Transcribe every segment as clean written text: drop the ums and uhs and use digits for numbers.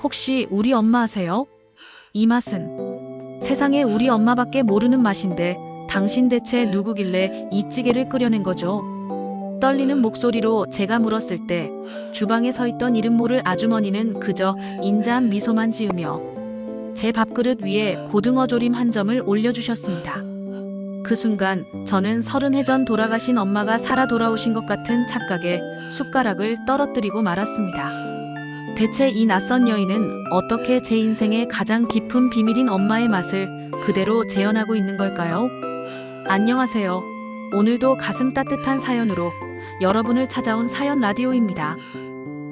혹시 우리 엄마 아세요? 이 맛은 세상에 우리 엄마밖에 모르는 맛인데 당신 대체 누구길래 이 찌개를 끓여낸 거죠? 떨리는 목소리로 제가 물었을 때 주방에 서 있던 이름 모를 아주머니는 그저 인자한 미소만 지으며 제 밥그릇 위에 고등어 조림 한 점을 올려주셨습니다. 그 순간 저는 30해 전 돌아가신 엄마가 살아 돌아오신 것 같은 착각에 숟가락을 떨어뜨리고 말았습니다. 대체 이 낯선 여인은 어떻게 제 인생의 가장 깊은 비밀인 엄마의 맛을 그대로 재현하고 있는 걸까요? 안녕하세요. 오늘도 가슴 따뜻한 사연으로 여러분을 찾아온 사연 라디오입니다.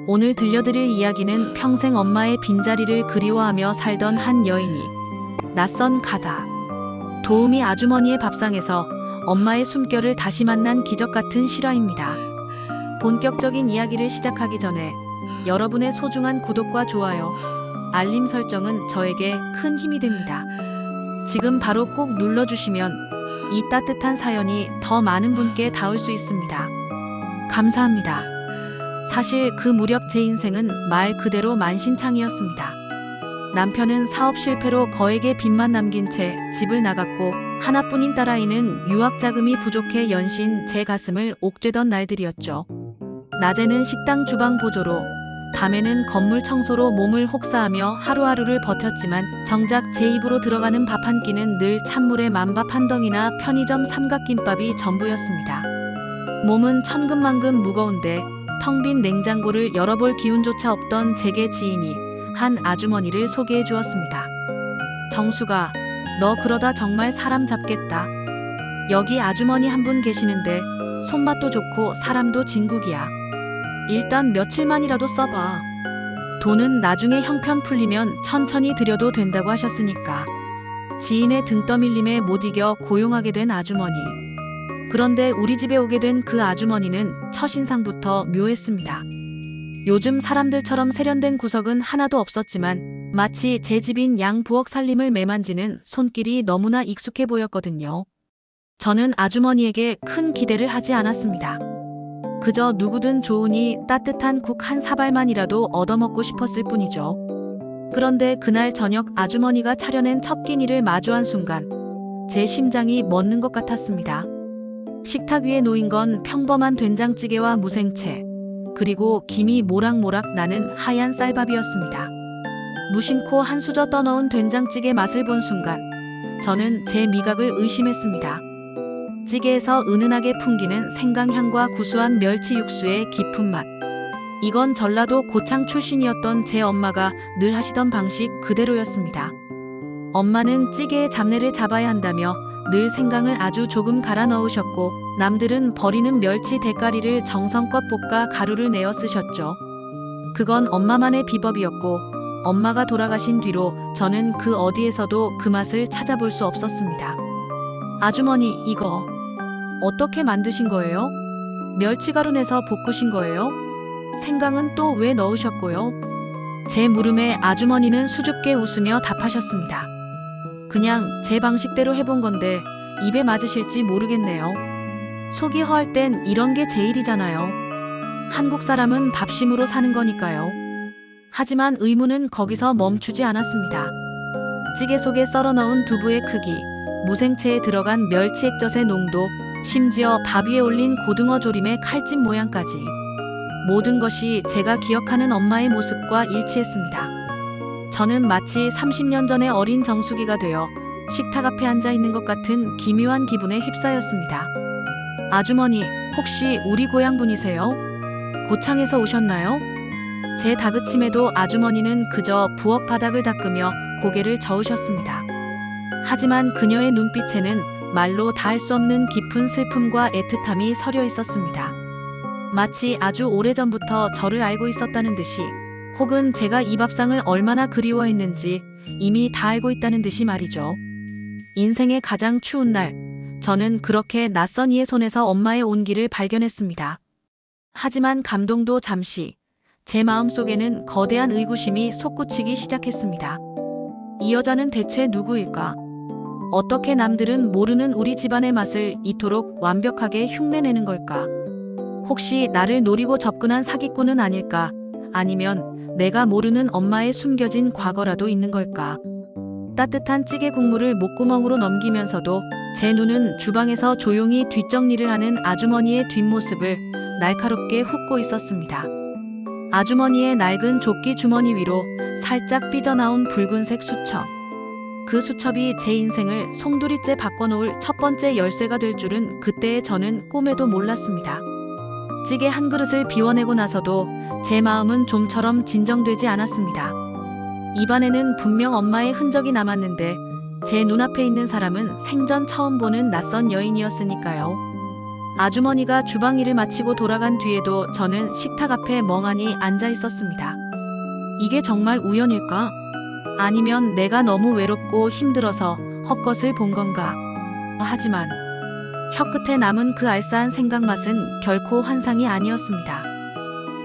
오늘 들려드릴 이야기는 평생 엄마의 빈자리를 그리워하며 살던 한 여인이 낯선 가다 도우미 아주머니의 밥상에서 엄마의 숨결을 다시 만난 기적 같은 실화입니다. 본격적인 이야기를 시작하기 전에 여러분의 소중한 구독과 좋아요, 알림 설정은 저에게 큰 힘이 됩니다. 지금 바로 꼭 눌러주시면 이 따뜻한 사연이 더 많은 분께 닿을 수 있습니다. 감사합니다. 사실 그 무렵 제 인생은 말 그대로 만신창이었습니다. 남편은 사업 실패로 거액의 빚만 남긴 채 집을 나갔고 하나뿐인 딸아이는 유학 자금이 부족해 연신 제 가슴을 옥죄던 날들이었죠. 낮에는 식당 주방 보조로, 밤에는 건물 청소로 몸을 혹사하며 하루하루를 버텼지만 정작 제 입으로 들어가는 밥 한 끼는 늘 찬물에 만밥 한 덩이나 편의점 삼각김밥이 전부였습니다. 몸은 천근만근 무거운데 텅 빈 냉장고를 열어볼 기운조차 없던 제게 지인이 한 아주머니를 소개해 주었습니다. 정수가, 너 그러다 정말 사람 잡겠다. 여기 아주머니 한 분 계시는데 손맛도 좋고 사람도 진국이야. 일단 며칠만이라도 써봐. 돈은 나중에 형편 풀리면 천천히 드려도 된다고 하셨으니까. 지인의 등 떠밀림에 못 이겨 고용하게 된 아주머니. 그런데 우리 집에 오게 된 그 아주머니는 첫인상부터 묘했습니다. 요즘 사람들처럼 세련된 구석은 하나도 없었지만 마치 제 집인 양부엌 살림을 매만지는 손길이 너무나 익숙해 보였거든요. 저는 아주머니에게 큰 기대를 하지 않았습니다. 그저 누구든 좋으니 따뜻한 국 한 사발만이라도 얻어먹고 싶었을 뿐이죠. 그런데 그날 저녁 아주머니가 차려낸 첫 끼니를 마주한 순간 제 심장이 멎는 것 같았습니다. 식탁 위에 놓인 건 평범한 된장찌개와 무생채, 그리고 김이 모락모락 나는 하얀 쌀밥이었습니다. 무심코 한 수저 떠넣은 된장찌개 맛을 본 순간 저는 제 미각을 의심했습니다. 찌개에서 은은하게 풍기는 생강향과 구수한 멸치 육수의 깊은 맛. 이건 전라도 고창 출신이었던 제 엄마가 늘 하시던 방식 그대로였습니다. 엄마는 찌개의 잡내를 잡아야 한다며 늘 생강을 아주 조금 갈아 넣으셨고 남들은 버리는 멸치 대가리를 정성껏 볶아 가루를 내어 쓰셨죠. 그건 엄마만의 비법이었고 엄마가 돌아가신 뒤로 저는 그 어디에서도 그 맛을 찾아볼 수 없었습니다. 아주머니, 이거 어떻게 만드신 거예요? 멸치가루 내서 볶으신 거예요? 생강은 또 왜 넣으셨고요? 제 물음에 아주머니는 수줍게 웃으며 답하셨습니다. 그냥 제 방식대로 해본 건데 입에 맞으실지 모르겠네요. 속이 허할 땐 이런 게 제일이잖아요. 한국 사람은 밥심으로 사는 거니까요. 하지만 의문은 거기서 멈추지 않았습니다. 찌개 속에 썰어 넣은 두부의 크기, 무생채에 들어간 멸치 액젓의 농도, 심지어 밥 위에 올린 고등어 조림의 칼집 모양까지 모든 것이 제가 기억하는 엄마의 모습과 일치했습니다. 저는 마치 30년 전의 어린 정수기가 되어 식탁 앞에 앉아 있는 것 같은 기묘한 기분에 휩싸였습니다. 아주머니, 혹시 우리 고향 분이세요? 고창에서 오셨나요? 제 다그침에도 아주머니는 그저 부엌 바닥을 닦으며 고개를 저으셨습니다. 하지만 그녀의 눈빛에는 말로 다 할 수 없는 깊은 슬픔과 애틋함이 서려 있었습니다. 마치 아주 오래전부터 저를 알고 있었다는 듯이, 혹은 제가 이 밥상을 얼마나 그리워했는지 이미 다 알고 있다는 듯이 말이죠. 인생의 가장 추운 날, 저는 그렇게 낯선 이의 손에서 엄마의 온기를 발견했습니다. 하지만 감동도 잠시, 제 마음속에는 거대한 의구심이 솟구치기 시작했습니다. 이 여자는 대체 누구일까? 어떻게 남들은 모르는 우리 집안의 맛을 이토록 완벽하게 흉내내는 걸까? 혹시 나를 노리고 접근한 사기꾼은 아닐까? 아니면 내가 모르는 엄마의 숨겨진 과거라도 있는 걸까? 따뜻한 찌개 국물을 목구멍으로 넘기면서도 제 눈은 주방에서 조용히 뒷정리를 하는 아주머니의 뒷모습을 날카롭게 훑고 있었습니다. 아주머니의 낡은 조끼 주머니 위로 살짝 삐져나온 붉은색 수첩. 그 수첩이 제 인생을 송두리째 바꿔놓을 첫 번째 열쇠가 될 줄은 그때의 저는 꿈에도 몰랐습니다. 찌개 한 그릇을 비워내고 나서도 제 마음은 좀처럼 진정되지 않았습니다. 입안에는 분명 엄마의 흔적이 남았는데 제 눈앞에 있는 사람은 생전 처음 보는 낯선 여인이었으니까요. 아주머니가 주방 일을 마치고 돌아간 뒤에도 저는 식탁 앞에 멍하니 앉아 있었습니다. 이게 정말 우연일까? 아니면 내가 너무 외롭고 힘들어서 헛것을 본 건가? 하지만 혀끝에 남은 그 알싸한 생각 맛은 결코 환상이 아니었습니다.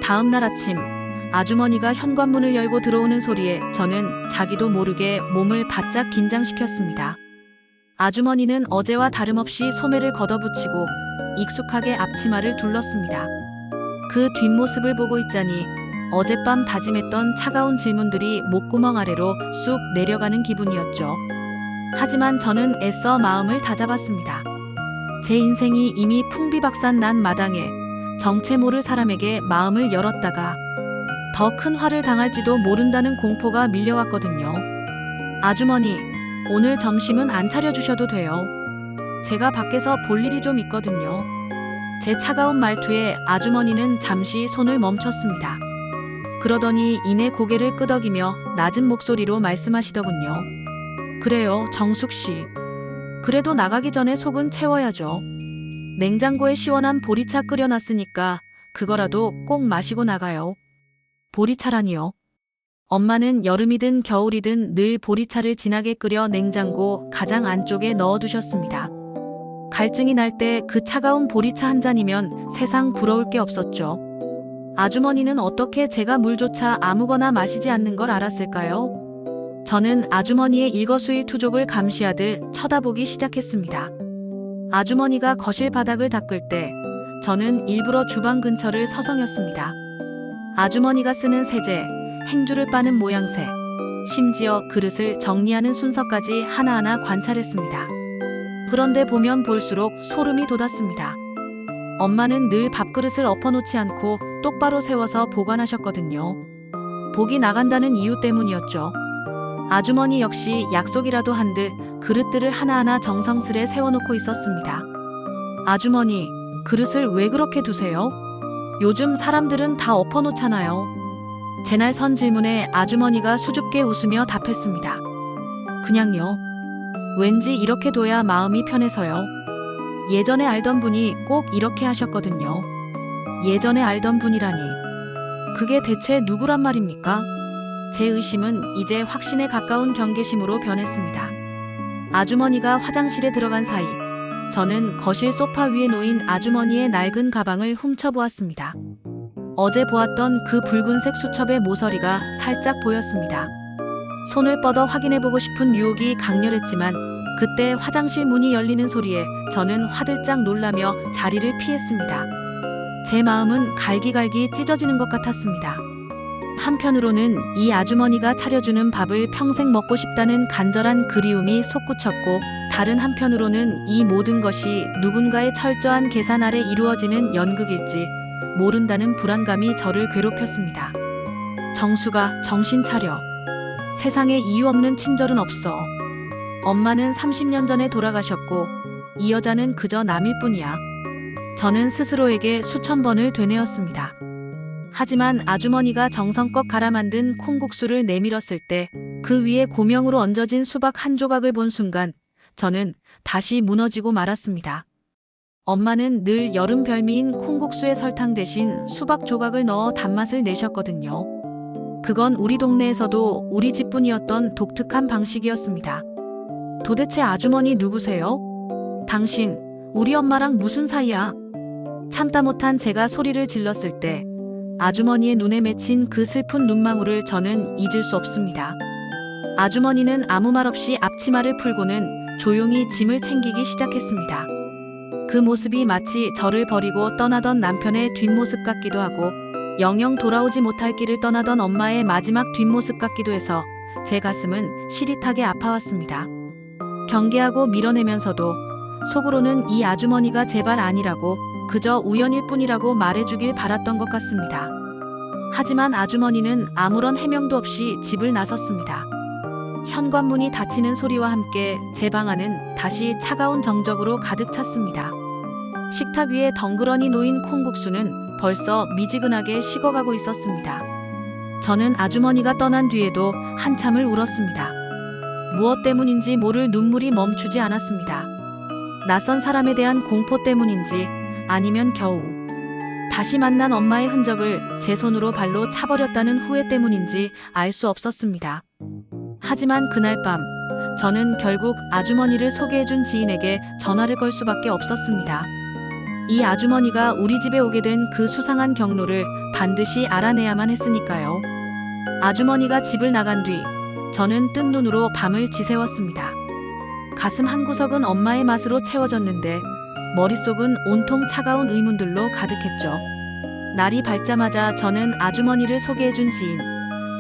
다음 날 아침 아주머니가 현관문을 열고 들어오는 소리에 저는 자기도 모르게 몸을 바짝 긴장시켰습니다. 아주머니는 어제와 다름없이 소매를 걷어붙이고 익숙하게 앞치마를 둘렀습니다. 그 뒷모습을 보고 있자니 어젯밤 다짐했던 차가운 질문들이 목구멍 아래로 쑥 내려가는 기분이었죠. 하지만 저는 애써 마음을 다잡았습니다. 제 인생이 이미 풍비박산 난 마당에 정체 모를 사람에게 마음을 열었다가 더 큰 화를 당할지도 모른다는 공포가 밀려왔거든요. 아주머니, 오늘 점심은 안 차려주셔도 돼요. 제가 밖에서 볼 일이 좀 있거든요. 제 차가운 말투에 아주머니는 잠시 손을 멈췄습니다. 그러더니 이내 고개를 끄덕이며 낮은 목소리로 말씀하시더군요. 그래요, 정숙 씨. 그래도 나가기 전에 속은 채워야죠. 냉장고에 시원한 보리차 끓여놨으니까 그거라도 꼭 마시고 나가요. 보리차라니요? 엄마는 여름이든 겨울이든 늘 보리차를 진하게 끓여 냉장고 가장 안쪽에 넣어두셨습니다. 갈증이 날 때 그 차가운 보리차 한 잔이면 세상 부러울 게 없었죠. 아주머니는 어떻게 제가 물조차 아무거나 마시지 않는 걸 알았을까요? 저는 아주머니의 일거수일투족을 감시하듯 쳐다보기 시작했습니다. 아주머니가 거실 바닥을 닦을 때 저는 일부러 주방 근처를 서성였습니다. 아주머니가 쓰는 세제, 행주를 빠는 모양새, 심지어 그릇을 정리하는 순서까지 하나하나 관찰했습니다. 그런데 보면 볼수록 소름이 돋았습니다. 엄마는 늘 밥그릇을 엎어놓지 않고 똑바로 세워서 보관하셨거든요. 복이 나간다는 이유 때문이었죠. 아주머니 역시 약속이라도 한 듯 그릇들을 하나하나 정성스레 세워놓고 있었습니다. 아주머니, 그릇을 왜 그렇게 두세요? 요즘 사람들은 다 엎어놓잖아요. 제날 선 질문에 아주머니가 수줍게 웃으며 답했습니다. 그냥요. 왠지 이렇게 둬야 마음이 편해서요. 예전에 알던 분이 꼭 이렇게 하셨거든요. 예전에 알던 분이라니. 그게 대체 누구란 말입니까? 제 의심은 이제 확신에 가까운 경계심으로 변했습니다. 아주머니가 화장실에 들어간 사이 저는 거실 소파 위에 놓인 아주머니의 낡은 가방을 훔쳐보았습니다. 어제 보았던 그 붉은색 수첩의 모서리가 살짝 보였습니다. 손을 뻗어 확인해보고 싶은 유혹이 강렬했지만 그때 화장실 문이 열리는 소리에 저는 화들짝 놀라며 자리를 피했습니다. 제 마음은 갈기갈기 찢어지는 것 같았습니다. 한편으로는 이 아주머니가 차려주는 밥을 평생 먹고 싶다는 간절한 그리움이 솟구쳤고, 다른 한편으로는 이 모든 것이 누군가의 철저한 계산 아래 이루어지는 연극일지 모른다는 불안감이 저를 괴롭혔습니다. 정수가, 정신 차려. 세상에 이유 없는 친절은 없어. 엄마는 30년 전에 돌아가셨고 이 여자는 그저 남일 뿐이야. 저는 스스로에게 수천 번을 되뇌었습니다. 하지만 아주머니가 정성껏 갈아 만든 콩국수를 내밀었을 때 그 위에 고명으로 얹어진 수박 한 조각을 본 순간 저는 다시 무너지고 말았습니다. 엄마는 늘 여름 별미인 콩국수에 설탕 대신 수박 조각을 넣어 단맛을 내셨거든요. 그건 우리 동네에서도 우리 집뿐이었던 독특한 방식이었습니다. 도대체 아주머니 누구세요? 당신, 우리 엄마랑 무슨 사이야? 참다 못한 제가 소리를 질렀을 때 아주머니의 눈에 맺힌 그 슬픈 눈망울을 저는 잊을 수 없습니다. 아주머니는 아무 말 없이 앞치마를 풀고는 조용히 짐을 챙기기 시작했습니다. 그 모습이 마치 저를 버리고 떠나던 남편의 뒷모습 같기도 하고 영영 돌아오지 못할 길을 떠나던 엄마의 마지막 뒷모습 같기도 해서 제 가슴은 시릿하게 아파왔습니다. 경계하고 밀어내면서도 속으로는 이 아주머니가 제발 아니라고, 그저 우연일 뿐이라고 말해주길 바랐던 것 같습니다. 하지만 아주머니는 아무런 해명도 없이 집을 나섰습니다. 현관문이 닫히는 소리와 함께 제 방 안은 다시 차가운 정적으로 가득 찼습니다. 식탁 위에 덩그러니 놓인 콩국수는 벌써 미지근하게 식어가고 있었습니다. 저는 아주머니가 떠난 뒤에도 한참을 울었습니다. 무엇 때문인지 모를 눈물이 멈추지 않았습니다. 낯선 사람에 대한 공포 때문인지, 아니면 겨우 다시 만난 엄마의 흔적을 제 손으로 발로 차버렸다는 후회 때문인지 알 수 없었습니다. 하지만 그날 밤 저는 결국 아주머니를 소개해준 지인에게 전화를 걸 수밖에 없었습니다. 이 아주머니가 우리 집에 오게 된 그 수상한 경로를 반드시 알아내야만 했으니까요. 아주머니가 집을 나간 뒤 저는 뜬 눈으로 밤을 지새웠습니다. 가슴 한구석은 엄마의 맛으로 채워졌는데 머릿속은 온통 차가운 의문들로 가득했죠. 날이 밝자마자 저는 아주머니를 소개해준 지인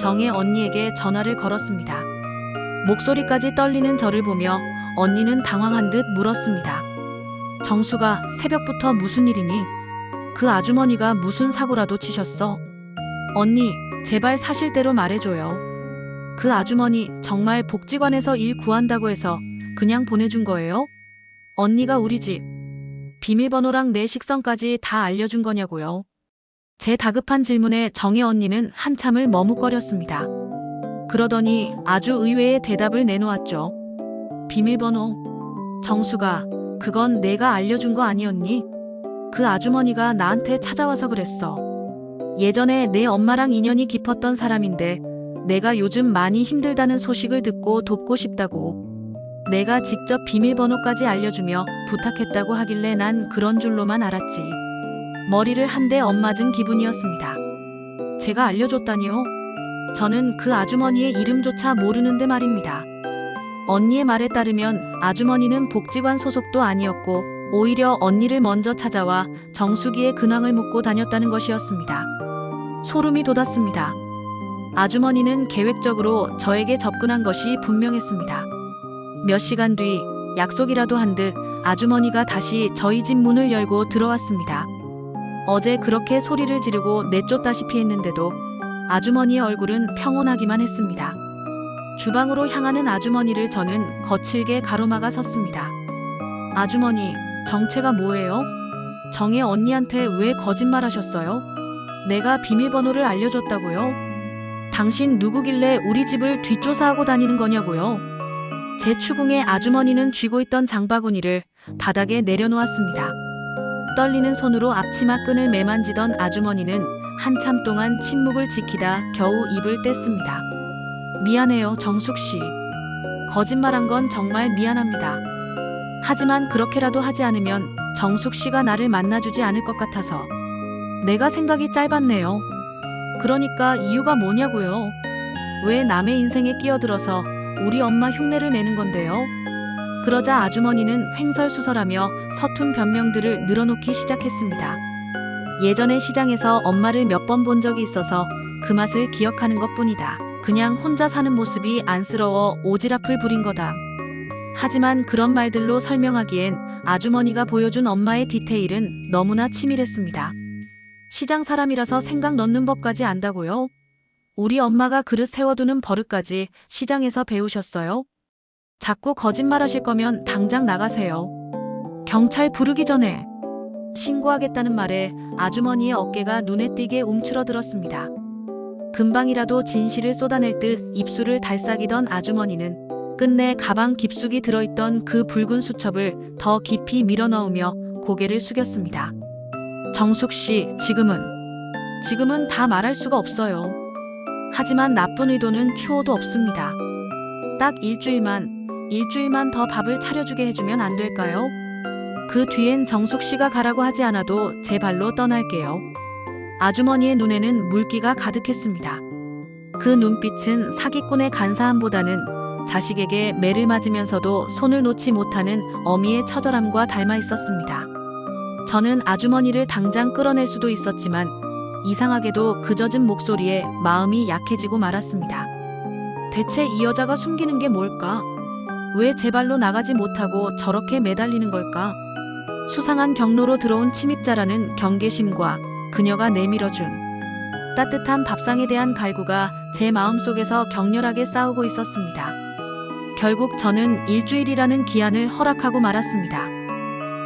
정혜 언니에게 전화를 걸었습니다. 목소리까지 떨리는 저를 보며 언니는 당황한 듯 물었습니다. 정수가, 새벽부터 무슨 일이니? 그 아주머니가 무슨 사고라도 치셨어? 언니, 제발 사실대로 말해줘요. 그 아주머니 정말 복지관에서 일 구한다고 해서 그냥 보내준 거예요? 언니가 우리 집 비밀번호랑 내 식성까지 다 알려준 거냐고요? 제 다급한 질문에 정혜 언니는 한참을 머뭇거렸습니다. 그러더니 아주 의외의 대답을 내놓았죠. 비밀번호? 정수가, 그건 내가 알려준 거 아니었니? 그 아주머니가 나한테 찾아와서 그랬어. 예전에 내 엄마랑 인연이 깊었던 사람인데 내가 요즘 많이 힘들다는 소식을 듣고 돕고 싶다고. 내가 직접 비밀번호까지 알려주며 부탁했다고 하길래 난 그런 줄로만 알았지. 머리를 한 대 엇맞은 기분이었습니다. 제가 알려줬다니요? 저는 그 아주머니의 이름조차 모르는데 말입니다. 언니의 말에 따르면 아주머니는 복지관 소속도 아니었고 오히려 언니를 먼저 찾아와 정수기의 근황을 묻고 다녔다는 것이었습니다. 소름이 돋았습니다. 아주머니는 계획적으로 저에게 접근한 것이 분명했습니다. 몇 시간 뒤 약속이라도 한 듯 아주머니가 다시 저희 집 문을 열고 들어왔습니다. 어제 그렇게 소리를 지르고 내쫓다시피 했는데도 아주머니의 얼굴은 평온하기만 했습니다. 주방으로 향하는 아주머니를 저는 거칠게 가로막아 섰습니다. 아주머니, 정체가 뭐예요? 정혜 언니한테 왜 거짓말하셨어요? 내가 비밀번호를 알려줬다고요? 당신 누구길래 우리 집을 뒷조사하고 다니는 거냐고요? 제 추궁에 아주머니는 쥐고 있던 장바구니를 바닥에 내려놓았습니다. 떨리는 손으로 앞치마 끈을 매만지던 아주머니는 한참 동안 침묵을 지키다 겨우 입을 뗐습니다. 미안해요, 정숙 씨. 거짓말한 건 정말 미안합니다. 하지만 그렇게라도 하지 않으면 정숙 씨가 나를 만나주지 않을 것 같아서. 내가 생각이 짧았네요. 그러니까 이유가 뭐냐고요? 왜 남의 인생에 끼어들어서 우리 엄마 흉내를 내는 건데요? 그러자 아주머니는 횡설수설하며 서툰 변명들을 늘어놓기 시작했습니다. 예전에 시장에서 엄마를 몇 번 본 적이 있어서 그 맛을 기억하는 것뿐이다. 그냥 혼자 사는 모습이 안쓰러워 오지랖을 부린 거다. 하지만 그런 말들로 설명하기엔 아주머니가 보여준 엄마의 디테일은 너무나 치밀했습니다. 시장 사람이라서 생각 넣는 법까지 안다고요? 우리 엄마가 그릇 세워두는 버릇까지 시장에서 배우셨어요? 자꾸 거짓말하실 거면 당장 나가세요. 경찰 부르기 전에. 신고하겠다는 말에 아주머니의 어깨가 눈에 띄게 움츠러들었습니다. 금방이라도 진실을 쏟아낼 듯 입술을 달싹이던 아주머니는 끝내 가방 깊숙이 들어있던 그 붉은 수첩을 더 깊이 밀어넣으며 고개를 숙였습니다. 정숙 씨, 지금은 다 말할 수가 없어요. 하지만 나쁜 의도는 추호도 없습니다. 딱 일주일만 더 밥을 차려주게 해주면 안 될까요? 그 뒤엔 정숙 씨가 가라고 하지 않아도 제 발로 떠날게요. 아주머니의 눈에는 물기가 가득했습니다. 그 눈빛은 사기꾼의 간사함보다는 자식에게 매를 맞으면서도 손을 놓지 못하는 어미의 처절함과 닮아 있었습니다. 저는 아주머니를 당장 끌어낼 수도 있었지만 이상하게도 그 젖은 목소리에 마음이 약해지고 말았습니다. 대체 이 여자가 숨기는 게 뭘까? 왜 제 발로 나가지 못하고 저렇게 매달리는 걸까? 수상한 경로로 들어온 침입자라는 경계심과 그녀가 내밀어준 따뜻한 밥상에 대한 갈구가 제 마음속에서 격렬하게 싸우고 있었습니다. 결국 저는 일주일이라는 기한을 허락하고 말았습니다.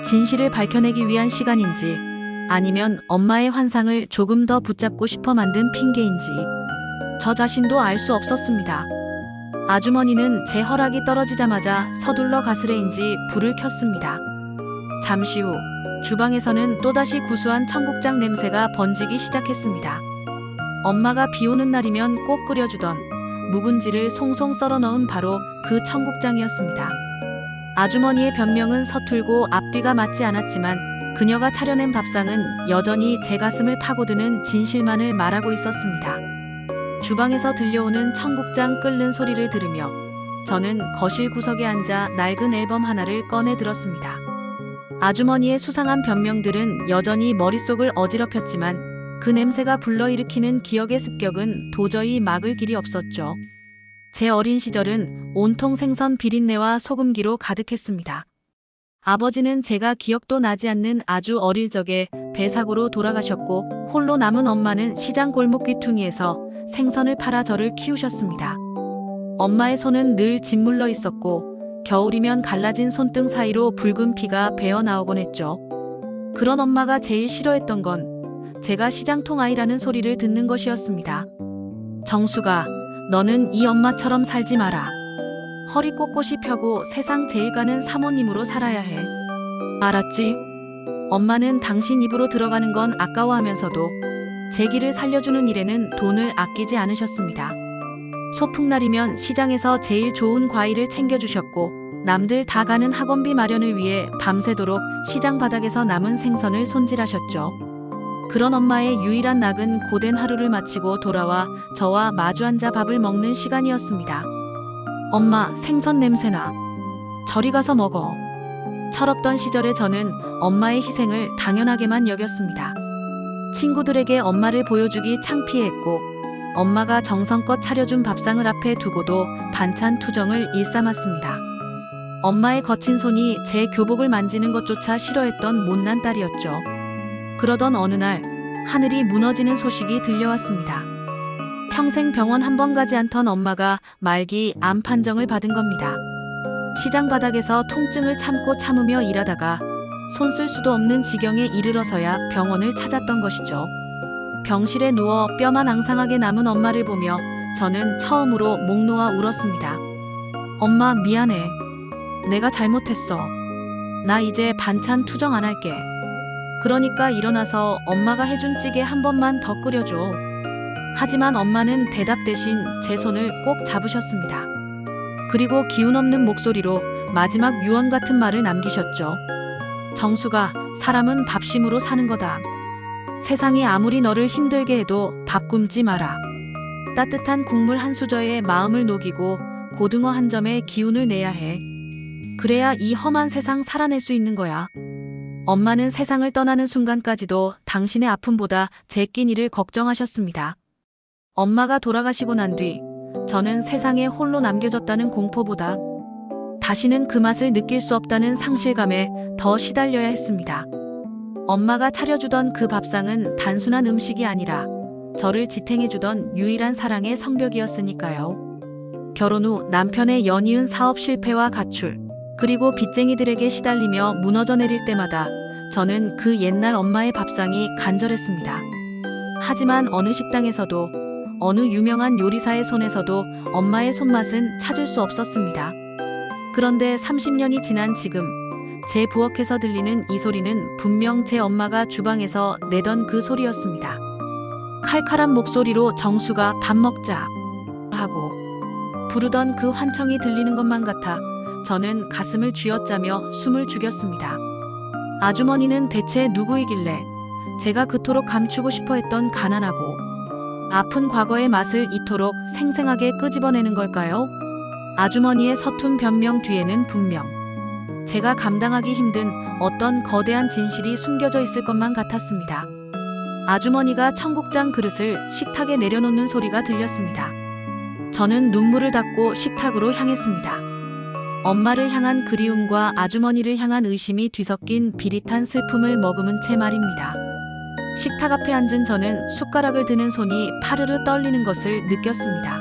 진실을 밝혀내기 위한 시간인지 아니면 엄마의 환상을 조금 더 붙잡고 싶어 만든 핑계인지 저 자신도 알 수 없었습니다. 아주머니는 제 허락이 떨어지자마자 서둘러 가스레인지 불을 켰습니다. 잠시 후 주방에서는 또다시 구수한 청국장 냄새가 번지기 시작했습니다. 엄마가 비 오는 날이면 꼭 끓여주던 묵은지를 송송 썰어 넣은 바로 그 청국장이었습니다. 아주머니의 변명은 서툴고 앞뒤가 맞지 않았지만 그녀가 차려낸 밥상은 여전히 제 가슴을 파고드는 진실만을 말하고 있었습니다. 주방에서 들려오는 청국장 끓는 소리를 들으며 저는 거실 구석에 앉아 낡은 앨범 하나를 꺼내 들었습니다. 아주머니의 수상한 변명들은 여전히 머릿속을 어지럽혔지만 그 냄새가 불러일으키는 기억의 습격은 도저히 막을 길이 없었죠. 제 어린 시절은 온통 생선 비린내와 소금기로 가득했습니다. 아버지는 제가 기억도 나지 않는 아주 어릴 적에 배사고로 돌아가셨고 홀로 남은 엄마는 시장 골목 귀퉁이에서 생선을 팔아 저를 키우셨습니다. 엄마의 손은 늘 짓물러 있었고 겨울이면 갈라진 손등 사이로 붉은 피가 배어 나오곤 했죠. 그런 엄마가 제일 싫어했던 건 제가 시장통 아이라는 소리를 듣는 것이었습니다. 정수가, 너는 이 엄마처럼 살지 마라. 허리 꼿꼿이 펴고 세상 제일 가는 사모님으로 살아야 해. 알았지? 엄마는 당신 입으로 들어가는 건 아까워하면서도 제 길을 살려주는 일에는 돈을 아끼지 않으셨습니다. 소풍날이면 시장에서 제일 좋은 과일을 챙겨주셨고 남들 다 가는 학원비 마련을 위해 밤새도록 시장 바닥에서 남은 생선을 손질하셨죠. 그런 엄마의 유일한 낙은 고된 하루를 마치고 돌아와 저와 마주 앉아 밥을 먹는 시간이었습니다. 엄마, 생선 냄새나. 저리 가서 먹어. 철없던 시절에 저는 엄마의 희생을 당연하게만 여겼습니다. 친구들에게 엄마를 보여주기 창피했고 엄마가 정성껏 차려준 밥상을 앞에 두고도 반찬 투정을 일삼았습니다. 엄마의 거친 손이 제 교복을 만지는 것조차 싫어했던 못난 딸이었죠. 그러던 어느 날 하늘이 무너지는 소식이 들려왔습니다. 평생 병원 한 번 가지 않던 엄마가 말기 암 판정을 받은 겁니다. 시장 바닥에서 통증을 참고 참으며 일하다가 손 쓸 수도 없는 지경에 이르러서야 병원을 찾았던 것이죠. 병실에 누워 뼈만 앙상하게 남은 엄마를 보며 저는 처음으로 목 놓아 울었습니다. 엄마, 미안해. 내가 잘못했어. 나 이제 반찬 투정 안 할게. 그러니까 일어나서 엄마가 해준 찌개 한 번만 더 끓여줘. 하지만 엄마는 대답 대신 제 손을 꼭 잡으셨습니다. 그리고 기운 없는 목소리로 마지막 유언 같은 말을 남기셨죠. 정수가, 사람은 밥심으로 사는 거다. 세상이 아무리 너를 힘들게 해도 밥 굶지 마라. 따뜻한 국물 한 수저에 마음을 녹이고 고등어 한 점에 기운을 내야 해. 그래야 이 험한 세상 살아낼 수 있는 거야. 엄마는 세상을 떠나는 순간까지도 당신의 아픔보다 제 끼니를 걱정하셨습니다. 엄마가 돌아가시고 난 뒤 저는 세상에 홀로 남겨졌다는 공포보다 다시는 그 맛을 느낄 수 없다는 상실감에 더 시달려야 했습니다. 엄마가 차려주던 그 밥상은 단순한 음식이 아니라 저를 지탱해주던 유일한 사랑의 성벽이었으니까요. 결혼 후 남편의 연이은 사업 실패와 가출, 그리고 빚쟁이들에게 시달리며 무너져 내릴 때마다 저는 그 옛날 엄마의 밥상이 간절했습니다. 하지만 어느 식당에서도 어느 유명한 요리사의 손에서도 엄마의 손맛은 찾을 수 없었습니다. 그런데 30년이 지난 지금 제 부엌에서 들리는 이 소리는 분명 제 엄마가 주방에서 내던 그 소리였습니다. 칼칼한 목소리로 정수가 밥 먹자 하고 부르던 그 환청이 들리는 것만 같아 저는 가슴을 쥐어짜며 숨을 죽였습니다. 아주머니는 대체 누구이길래 제가 그토록 감추고 싶어 했던 가난하고 아픈 과거의 맛을 이토록 생생하게 끄집어내는 걸까요? 아주머니의 서툰 변명 뒤에는 분명 제가 감당하기 힘든 어떤 거대한 진실이 숨겨져 있을 것만 같았습니다. 아주머니가 청국장 그릇을 식탁에 내려놓는 소리가 들렸습니다. 저는 눈물을 닦고 식탁으로 향했습니다. 엄마를 향한 그리움과 아주머니를 향한 의심이 뒤섞인 비릿한 슬픔을 머금은 채 말입니다. 식탁 앞에 앉은 저는 숟가락을 드는 손이 파르르 떨리는 것을 느꼈습니다.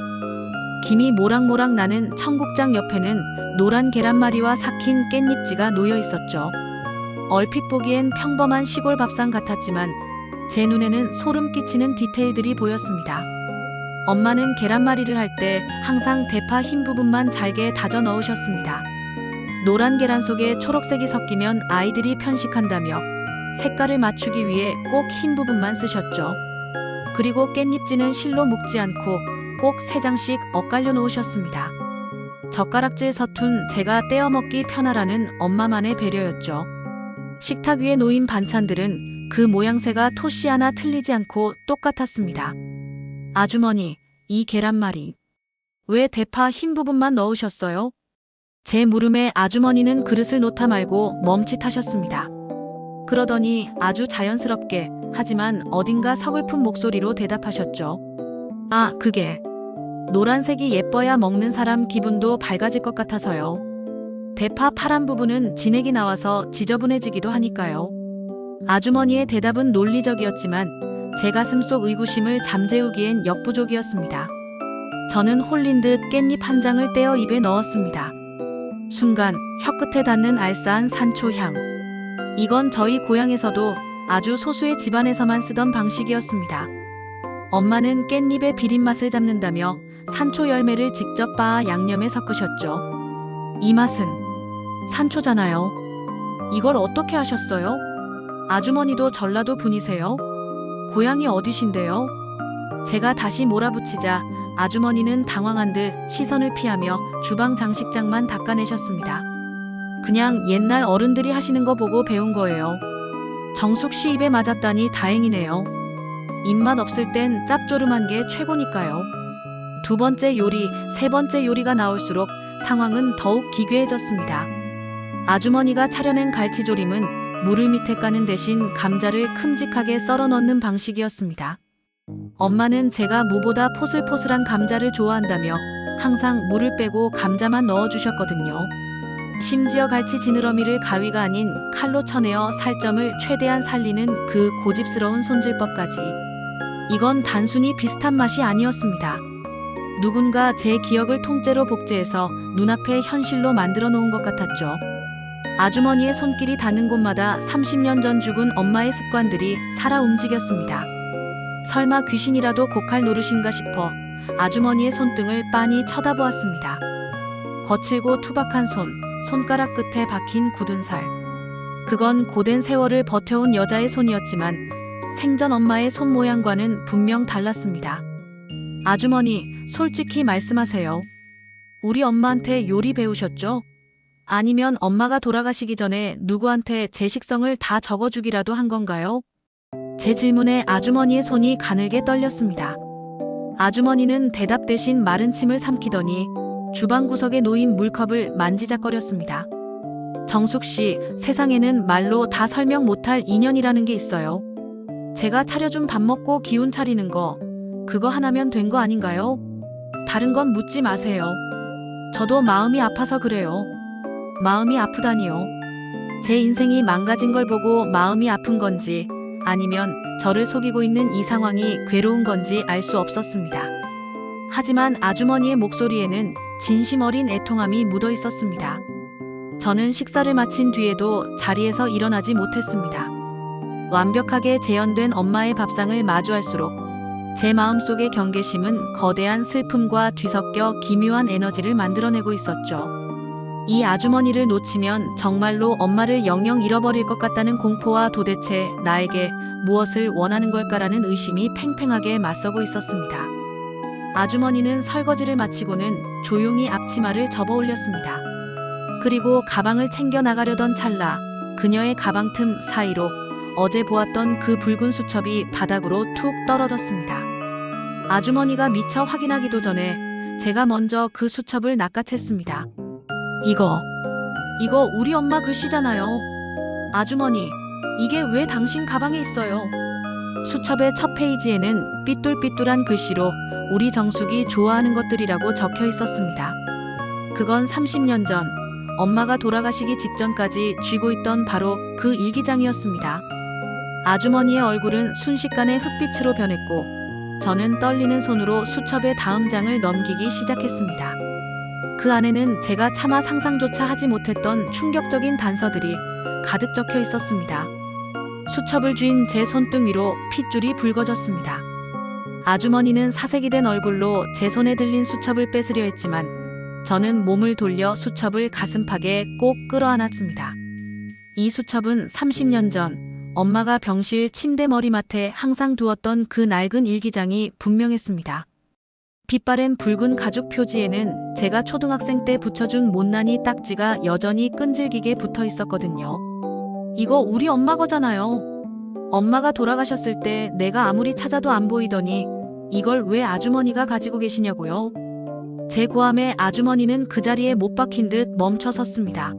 김이 모락모락 나는 청국장 옆에는 노란 계란말이와 삭힌 깻잎지가 놓여 있었죠. 얼핏 보기엔 평범한 시골 밥상 같았지만 제 눈에는 소름 끼치는 디테일들이 보였습니다. 엄마는 계란말이를 할 때 항상 대파 흰 부분만 잘게 다져 넣으셨습니다. 노란 계란 속에 초록색이 섞이면 아이들이 편식한다며 색깔을 맞추기 위해 꼭 흰 부분만 쓰셨죠. 그리고 깻잎지는 실로 묶지 않고 꼭 3장씩 엇갈려 놓으셨습니다. 젓가락질 서툰 제가 떼어 먹기 편하라는 엄마만의 배려였죠. 식탁 위에 놓인 반찬들은 그 모양새가 토씨 하나 틀리지 않고 똑같았습니다. 아주머니, 이 계란말이 왜 대파 흰 부분만 넣으셨어요? 제 물음에 아주머니는 그릇을 놓다 말고 멈칫하셨습니다. 그러더니 아주 자연스럽게 하지만 어딘가 서글픈 목소리로 대답하셨죠. 아, 그게 노란색이 예뻐야 먹는 사람 기분도 밝아질 것 같아서요. 대파 파란 부분은 진액이 나와서 지저분해지기도 하니까요. 아주머니의 대답은 논리적이었지만 제 가슴 속 의구심을 잠재우기엔 역부족이었습니다. 저는 홀린 듯 깻잎 한 장을 떼어 입에 넣었습니다. 순간 혀끝에 닿는 알싸한 산초향. 이건 저희 고향에서도 아주 소수의 집안에서만 쓰던 방식이었습니다. 엄마는 깻잎의 비린맛을 잡는다며 산초 열매를 직접 빻아 양념에 섞으셨죠. 이 맛은 산초잖아요. 이걸 어떻게 하셨어요? 아주머니도 전라도 분이세요? 고향이 어디신데요? 제가 다시 몰아붙이자 아주머니는 당황한 듯 시선을 피하며 주방 장식장만 닦아내셨습니다. 그냥 옛날 어른들이 하시는 거 보고 배운 거예요. 정숙 씨 입에 맞았다니 다행이네요. 입맛 없을 땐 짭조름한 게 최고니까요. 2번째 요리, 3번째 요리가 나올수록 상황은 더욱 기괴해졌습니다. 아주머니가 차려낸 갈치조림은 물을 밑에 까는 대신 감자를 큼직하게 썰어 넣는 방식이었습니다. 엄마는 제가 무보다 포슬포슬한 감자를 좋아한다며 항상 물을 빼고 감자만 넣어주셨거든요. 심지어 갈치 지느러미를 가위가 아닌 칼로 쳐내어 살점을 최대한 살리는 그 고집스러운 손질법까지. 이건 단순히 비슷한 맛이 아니었습니다. 누군가 제 기억을 통째로 복제해서 눈앞에 현실로 만들어 놓은 것 같았죠. 아주머니의 손길이 닿는 곳마다 30년 전 죽은 엄마의 습관들이 살아 움직였습니다. 설마 귀신이라도 고칼 노릇인가 싶어 아주머니의 손등을 빤히 쳐다보았습니다. 거칠고 투박한 손가락 끝에 박힌 굳은 살. 그건 고된 세월을 버텨온 여자의 손이었지만 생전 엄마의 손 모양과는 분명 달랐습니다. 아주머니, 솔직히 말씀하세요. 우리 엄마한테 요리 배우셨죠? 아니면 엄마가 돌아가시기 전에 누구한테 제 식성을 다 적어주기라도 한 건가요? 제 질문에 아주머니의 손이 가늘게 떨렸습니다. 아주머니는 대답 대신 마른 침을 삼키더니 주방 구석에 놓인 물컵을 만지작거렸습니다. 정숙 씨, 세상에는 말로 다 설명 못할 인연이라는 게 있어요. 제가 차려준 밥 먹고 기운 차리는 거, 그거 하나면 된 거 아닌가요? 다른 건 묻지 마세요. 저도 마음이 아파서 그래요. 마음이 아프다니요. 제 인생이 망가진 걸 보고 마음이 아픈 건지 아니면 저를 속이고 있는 이 상황이 괴로운 건지 알 수 없었습니다. 하지만 아주머니의 목소리에는 진심 어린 애통함이 묻어 있었습니다. 저는 식사를 마친 뒤에도 자리에서 일어나지 못했습니다. 완벽하게 재현된 엄마의 밥상을 마주할수록 제 마음속의 경계심은 거대한 슬픔과 뒤섞여 기묘한 에너지를 만들어내고 있었죠. 이 아주머니를 놓치면 정말로 엄마를 영영 잃어버릴 것 같다는 공포와 도대체 나에게 무엇을 원하는 걸까라는 의심이 팽팽하게 맞서고 있었습니다. 아주머니는 설거지를 마치고는 조용히 앞치마를 접어 올렸습니다. 그리고 가방을 챙겨 나가려던 찰나 그녀의 가방 틈 사이로 어제 보았던 그 붉은 수첩이 바닥으로 툭 떨어졌습니다. 아주머니가 미처 확인하기도 전에 제가 먼저 그 수첩을 낚아챘습니다. 이거 우리 엄마 글씨잖아요. 아주머니, 이게 왜 당신 가방에 있어요? 수첩의 첫 페이지에는 삐뚤삐뚤한 글씨로 우리 정숙이 좋아하는 것들이라고 적혀 있었습니다. 그건 30년 전 엄마가 돌아가시기 직전까지 쥐고 있던 바로 그 일기장이었습니다. 아주머니의 얼굴은 순식간에 흑빛으로 변했고 저는 떨리는 손으로 수첩의 다음 장을 넘기기 시작했습니다. 그 안에는 제가 차마 상상조차 하지 못했던 충격적인 단서들이 가득 적혀 있었습니다. 수첩을 쥔 제 손등 위로 핏줄이 붉어졌습니다. 아주머니는 사색이 된 얼굴로 제 손에 들린 수첩을 뺏으려 했지만 저는 몸을 돌려 수첩을 가슴팍에 꼭 끌어안았습니다. 이 수첩은 30년 전 엄마가 병실 침대 머리맡에 항상 두었던 그 낡은 일기장이 분명했습니다. 빛바랜 붉은 가죽 표지에는 제가 초등학생 때 붙여준 못난이 딱지가 여전히 끈질기게 붙어 있었거든요. 이거 우리 엄마 거잖아요. 엄마가 돌아가셨을 때 내가 아무리 찾아도 안 보이더니 이걸 왜 아주머니가 가지고 계시냐고요. 제 고함에 아주머니는 그 자리에 못 박힌 듯 멈춰 섰습니다.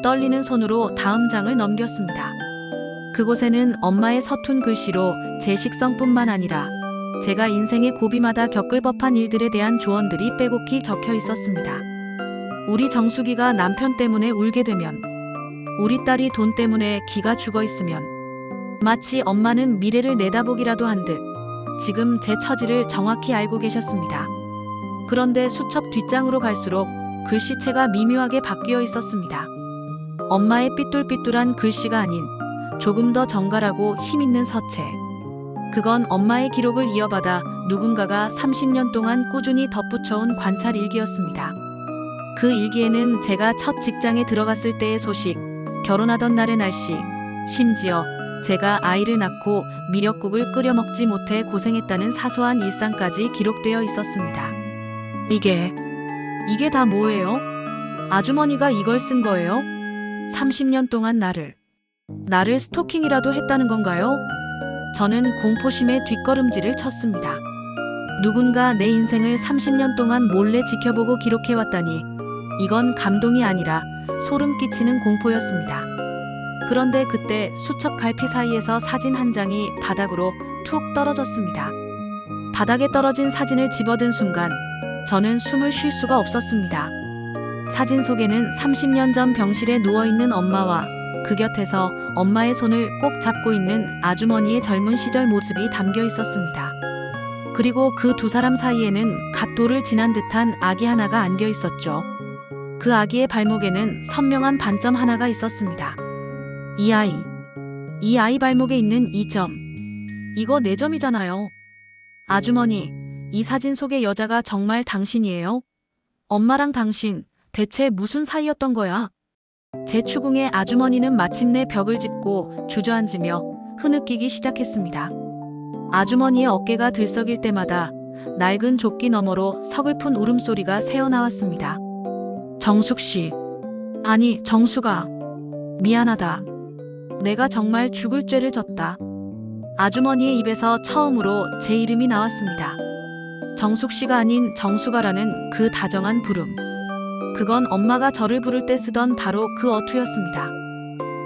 떨리는 손으로 다음 장을 넘겼습니다. 그곳에는 엄마의 서툰 글씨로 제 식성뿐만 아니라 제가 인생의 고비마다 겪을 법한 일들에 대한 조언들이 빼곡히 적혀 있었습니다. 우리 정숙이가 남편 때문에 울게 되면, 우리 딸이 돈 때문에 기가 죽어 있으면, 마치 엄마는 미래를 내다보기라도 한 듯 지금 제 처지를 정확히 알고 계셨습니다. 그런데 수첩 뒷장으로 갈수록 글씨체가 미묘하게 바뀌어 있었습니다. 엄마의 삐뚤삐뚤한 글씨가 아닌 조금 더 정갈하고 힘있는 서체. 그건 엄마의 기록을 이어받아 누군가가 30년 동안 꾸준히 덧붙여온 관찰 일기였습니다. 그 일기에는 제가 첫 직장에 들어갔을 때의 소식, 결혼하던 날의 날씨, 심지어 제가 아이를 낳고 미역국을 끓여 먹지 못해 고생했다는 사소한 일상까지 기록되어 있었습니다. 이게 다 뭐예요? 아주머니가 이걸 쓴 거예요? 30년 동안 나를 스토킹이라도 했다는 건가요? 저는 공포심에 뒷걸음질을 쳤습니다. 누군가 내 인생을 30년 동안 몰래 지켜보고 기록해왔다니 이건 감동이 아니라 소름 끼치는 공포였습니다. 그런데 그때 수첩 갈피 사이에서 사진 한 장이 바닥으로 툭 떨어졌습니다. 바닥에 떨어진 사진을 집어든 순간 저는 숨을 쉴 수가 없었습니다. 사진 속에는 30년 전 병실에 누워있는 엄마와 그 곁에서 엄마의 손을 꼭 잡고 있는 아주머니의 젊은 시절 모습이 담겨 있었습니다. 그리고 그 두 사람 사이에는 갓 돌을 지난 듯한 아기 하나가 안겨 있었죠. 그 아기의 발목에는 선명한 반점 하나가 있었습니다. 이 아이 발목에 있는 이 점. 이거 내 점이잖아요. 아주머니, 이 사진 속의 여자가 정말 당신이에요? 엄마랑 당신, 대체 무슨 사이였던 거야? 제 추궁에 아주머니는 마침내 벽을 짚고 주저앉으며 흐느끼기 시작했습니다. 아주머니의 어깨가 들썩일 때마다 낡은 조끼 너머로 서글픈 울음소리가 새어나왔습니다. 정숙씨. 아니, 정숙아. 미안하다. 내가 정말 죽을 죄를 졌다. 아주머니의 입에서 처음으로 제 이름이 나왔습니다. 정숙씨가 아닌 정숙아라는 그 다정한 부름. 그건 엄마가 저를 부를 때 쓰던 바로 그 어투였습니다.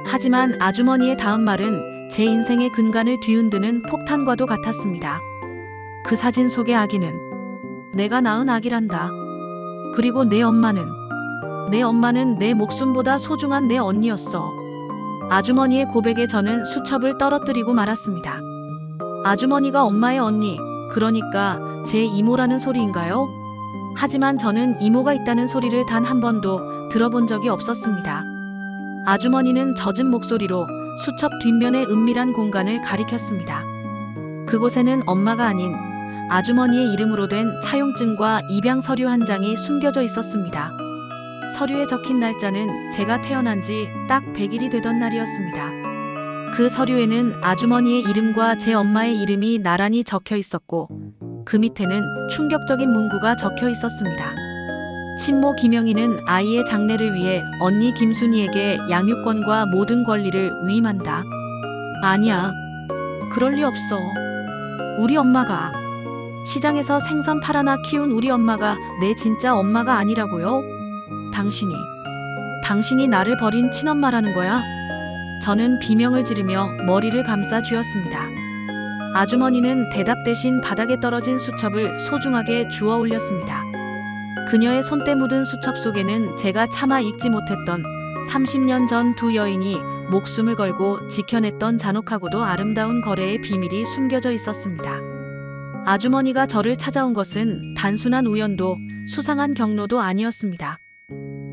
하지만 아주머니의 다음 말은 제 인생의 근간을 뒤흔드는 폭탄과도 같았습니다. 그 사진 속의 아기는 내가 낳은 아기란다. 그리고 내 엄마는 내 목숨보다 소중한 내 언니였어. 아주머니의 고백에 저는 수첩을 떨어뜨리고 말았습니다. 아주머니가 엄마의 언니, 그러니까 제 이모라는 소리인가요? 하지만 저는 이모가 있다는 소리를 단 한 번도 들어본 적이 없었습니다. 아주머니는 젖은 목소리로 수첩 뒷면의 은밀한 공간을 가리켰습니다. 그곳에는 엄마가 아닌 아주머니의 이름으로 된 차용증과 입양 서류 한 장이 숨겨져 있었습니다. 서류에 적힌 날짜는 제가 태어난 지 딱 100일이 되던 날이었습니다. 그 서류에는 아주머니의 이름과 제 엄마의 이름이 나란히 적혀 있었고 그 밑에는 충격적인 문구가 적혀 있었습니다. 친모 김영희는 아이의 장래를 위해 언니 김순희에게 양육권과 모든 권리를 위임한다. 아니야. 그럴 리 없어. 우리 엄마가 시장에서 생선 팔아나 키운 우리 엄마가 내 진짜 엄마가 아니라고요? 당신이 나를 버린 친엄마라는 거야? 저는 비명을 지르며 머리를 감싸 쥐었습니다. 아주머니는 대답 대신 바닥에 떨어진 수첩을 소중하게 주워 올렸습니다. 그녀의 손때 묻은 수첩 속에는 제가 차마 읽지 못했던 30년 전 두 여인이 목숨을 걸고 지켜냈던 잔혹하고도 아름다운 거래의 비밀이 숨겨져 있었습니다. 아주머니가 저를 찾아온 것은 단순한 우연도 수상한 경로도 아니었습니다.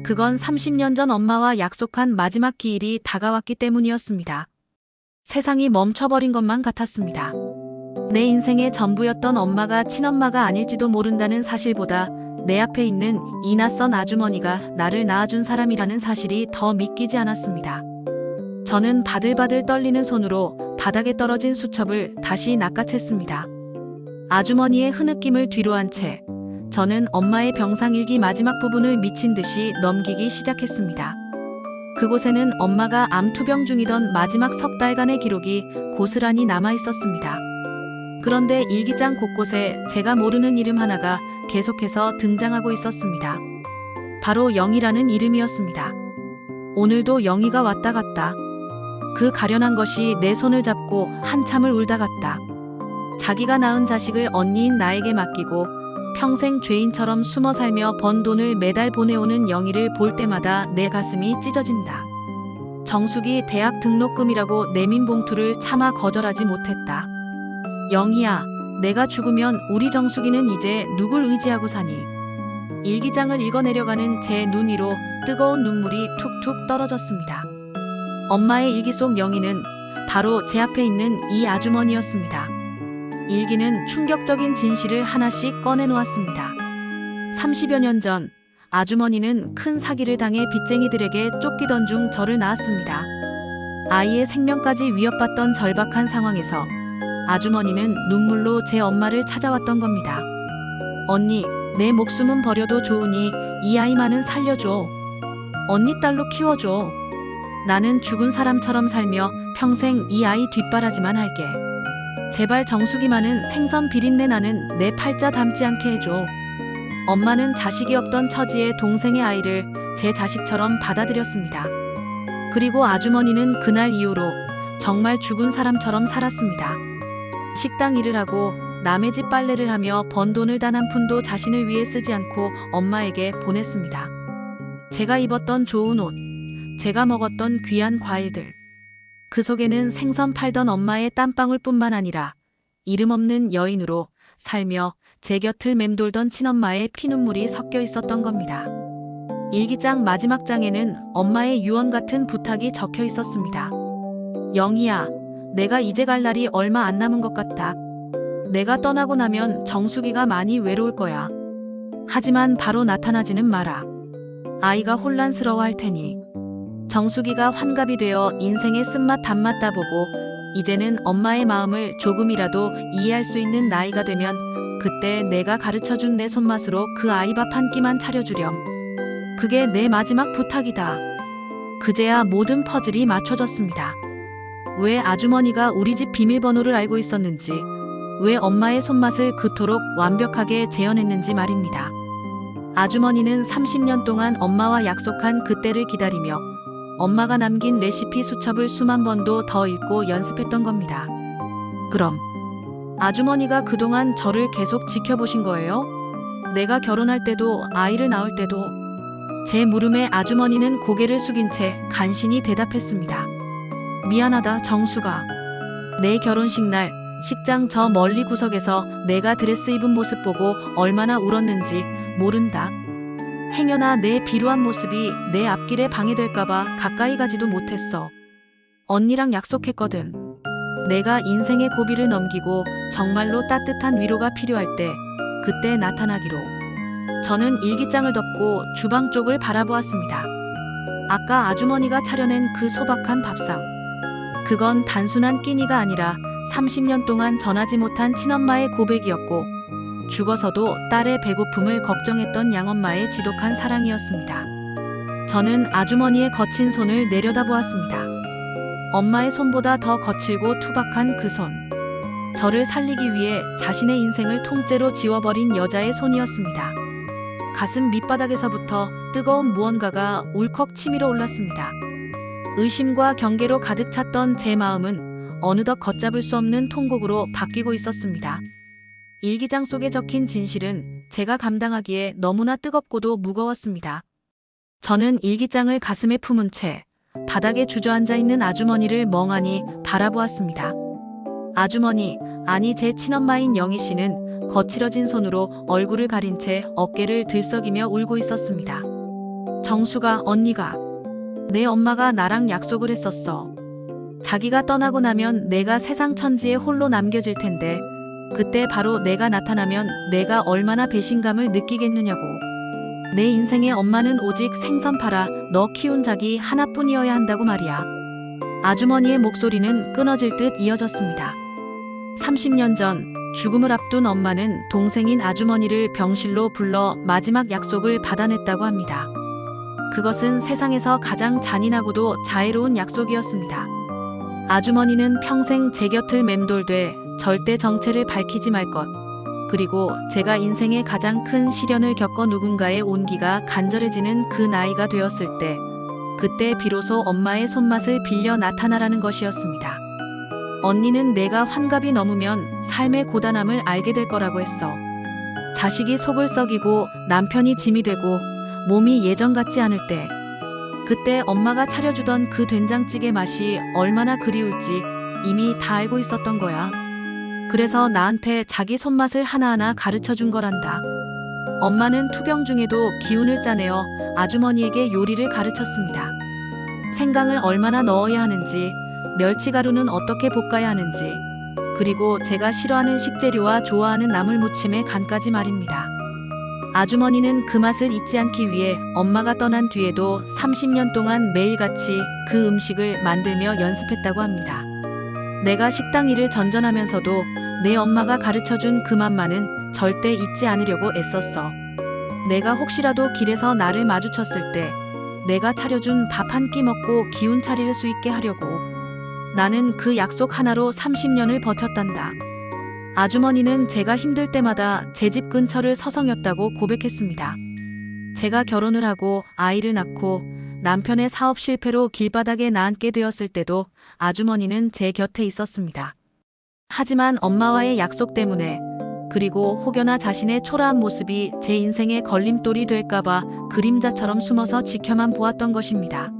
그건 30년 전 엄마와 약속한 마지막 기일이 다가왔기 때문이었습니다. 세상이 멈춰버린 것만 같았습니다. 내 인생의 전부였던 엄마가 친엄마가 아닐지도 모른다는 사실보다 내 앞에 있는 이 낯선 아주머니가 나를 낳아준 사람이라는 사실이 더 믿기지 않았습니다. 저는 바들바들 떨리는 손으로 바닥에 떨어진 수첩을 다시 낚아챘습니다. 아주머니의 흐느낌을 뒤로 한 채 저는 엄마의 병상일기 마지막 부분을 미친 듯이 넘기기 시작했습니다. 그곳에는 엄마가 암투병 중이던 마지막 석 달간의 기록이 고스란히 남아 있었습니다. 그런데 일기장 곳곳에 제가 모르는 이름 하나가 계속해서 등장하고 있었습니다. 바로 영희라는 이름이었습니다. 오늘도 영희가 왔다 갔다. 그 가련한 것이 내 손을 잡고 한참을 울다 갔다. 자기가 낳은 자식을 언니인 나에게 맡기고 평생 죄인처럼 숨어 살며 번 돈을 매달 보내오는 영희를 볼 때마다 내 가슴이 찢어진다. 정숙이 대학 등록금이라고 내민 봉투를 차마 거절하지 못했다. 영희야, 내가 죽으면 우리 정숙이는 이제 누굴 의지하고 사니? 일기장을 읽어내려가는 제 눈 위로 뜨거운 눈물이 툭툭 떨어졌습니다. 엄마의 일기 속 영희는 바로 제 앞에 있는 이 아주머니였습니다. 일기는 충격적인 진실을 하나씩 꺼내놓았습니다. 30여 년 전 아주머니는 큰 사기를 당해 빚쟁이들에게 쫓기던 중 저를 낳았습니다. 아이의 생명까지 위협받던 절박한 상황에서 아주머니는 눈물로 제 엄마를 찾아왔던 겁니다. 언니, 내 목숨은 버려도 좋으니 이 아이만은 살려줘. 언니 딸로 키워줘. 나는 죽은 사람처럼 살며 평생 이 아이 뒷바라지만 할게. 제발 정숙이만은 생선 비린내 나는 내 팔자 닮지 않게 해줘. 엄마는 자식이 없던 처지의 동생의 아이를 제 자식처럼 받아들였습니다. 그리고 아주머니는 그날 이후로 정말 죽은 사람처럼 살았습니다. 식당 일을 하고 남의 집 빨래를 하며 번 돈을 단 한 푼도 자신을 위해 쓰지 않고 엄마에게 보냈습니다. 제가 입었던 좋은 옷, 제가 먹었던 귀한 과일들. 그 속에는 생선 팔던 엄마의 땀방울 뿐만 아니라 이름 없는 여인으로 살며 제 곁을 맴돌던 친엄마의 피눈물이 섞여 있었던 겁니다. 일기장 마지막 장에는 엄마의 유언 같은 부탁이 적혀 있었습니다. 영희야, 내가 이제 갈 날이 얼마 안 남은 것 같아. 내가 떠나고 나면 정숙이가 많이 외로울 거야. 하지만 바로 나타나지는 마라. 아이가 혼란스러워할 테니. 정숙이가 환갑이 되어 인생의 쓴맛 단맛 따보고 이제는 엄마의 마음을 조금이라도 이해할 수 있는 나이가 되면 그때 내가 가르쳐준 내 손맛으로 그 아이 밥 한 끼만 차려주렴. 그게 내 마지막 부탁이다. 그제야 모든 퍼즐이 맞춰졌습니다. 왜 아주머니가 우리 집 비밀번호를 알고 있었는지, 왜 엄마의 손맛을 그토록 완벽하게 재현했는지 말입니다. 아주머니는 30년 동안 엄마와 약속한 그때를 기다리며 엄마가 남긴 레시피 수첩을 수만 번도 더 읽고 연습했던 겁니다. 그럼 아주머니가 그동안 저를 계속 지켜보신 거예요? 내가 결혼할 때도 아이를 낳을 때도. 제 물음에 아주머니는 고개를 숙인 채 간신히 대답했습니다. 미안하다, 정수가. 내 결혼식 날 식장 저 멀리 구석에서 내가 드레스 입은 모습 보고 얼마나 울었는지 모른다. 행여나 내 비루한 모습이 내 앞길에 방해될까봐 가까이 가지도 못했어. 언니랑 약속했거든. 내가 인생의 고비를 넘기고 정말로 따뜻한 위로가 필요할 때 그때 나타나기로. 저는 일기장을 덮고 주방 쪽을 바라보았습니다. 아까 아주머니가 차려낸 그 소박한 밥상. 그건 단순한 끼니가 아니라 30년 동안 전하지 못한 친엄마의 고백이었고 죽어서도 딸의 배고픔을 걱정했던 양엄마의 지독한 사랑이었습니다. 저는 아주머니의 거친 손을 내려다보았습니다. 엄마의 손보다 더 거칠고 투박한 그 손. 저를 살리기 위해 자신의 인생을 통째로 지워버린 여자의 손이었습니다. 가슴 밑바닥에서부터 뜨거운 무언가가 울컥 치밀어 올랐습니다. 의심과 경계로 가득 찼던 제 마음은 어느덧 걷잡을 수 없는 통곡으로 바뀌고 있었습니다. 일기장 속에 적힌 진실은 제가 감당하기에 너무나 뜨겁고도 무거웠습니다. 저는 일기장을 가슴에 품은 채 바닥에 주저앉아 있는 아주머니를 멍하니 바라보았습니다. 아주머니, 아니 제 친엄마인 영희 씨는 거칠어진 손으로 얼굴을 가린 채 어깨를 들썩이며 울고 있었습니다. 정수가, 언니가, 내 엄마가 나랑 약속을 했었어. 자기가 떠나고 나면 내가 세상 천지에 홀로 남겨질 텐데 그때 바로 내가 나타나면 내가 얼마나 배신감을 느끼겠느냐고. 내 인생의 엄마는 오직 생선 팔아 너 키운 자기 하나뿐이어야 한다고 말이야. 아주머니의 목소리는 끊어질 듯 이어졌습니다. 30년 전 죽음을 앞둔 엄마는 동생인 아주머니를 병실로 불러 마지막 약속을 받아냈다고 합니다. 그것은 세상에서 가장 잔인하고도 자애로운 약속이었습니다. 아주머니는 평생 제 곁을 맴돌되 절대 정체를 밝히지 말 것, 그리고 제가 인생의 가장 큰 시련을 겪어 누군가의 온기가 간절해지는 그 나이가 되었을 때, 그때 비로소 엄마의 손맛을 빌려 나타나라는 것이었습니다. 언니는 내가 환갑이 넘으면 삶의 고단함을 알게 될 거라고 했어. 자식이 속을 썩이고 남편이 짐이 되고 몸이 예전 같지 않을 때, 그때 엄마가 차려주던 그 된장찌개 맛이 얼마나 그리울지 이미 다 알고 있었던 거야. 그래서 나한테 자기 손맛을 하나하나 가르쳐 준 거란다. 엄마는 투병 중에도 기운을 짜내어 아주머니에게 요리를 가르쳤습니다. 생강을 얼마나 넣어야 하는지, 멸치가루는 어떻게 볶아야 하는지, 그리고 제가 싫어하는 식재료와 좋아하는 나물무침의 간까지 말입니다. 아주머니는 그 맛을 잊지 않기 위해 엄마가 떠난 뒤에도 30년 동안 매일같이 그 음식을 만들며 연습했다고 합니다. 내가 식당 일을 전전하면서도 내 엄마가 가르쳐준 그 맛만은 절대 잊지 않으려고 애썼어. 내가 혹시라도 길에서 나를 마주쳤을 때 내가 차려준 밥 한 끼 먹고 기운 차릴 수 있게 하려고. 나는 그 약속 하나로 30년을 버텼단다. 아주머니는 제가 힘들 때마다 제 집 근처를 서성였다고 고백했습니다. 제가 결혼을 하고 아이를 낳고 남편의 사업 실패로 길바닥에 나앉게 되었을 때도 아주머니는 제 곁에 있었습니다. 하지만 엄마와의 약속 때문에, 그리고 혹여나 자신의 초라한 모습이 제 인생의 걸림돌이 될까봐 그림자처럼 숨어서 지켜만 보았던 것입니다.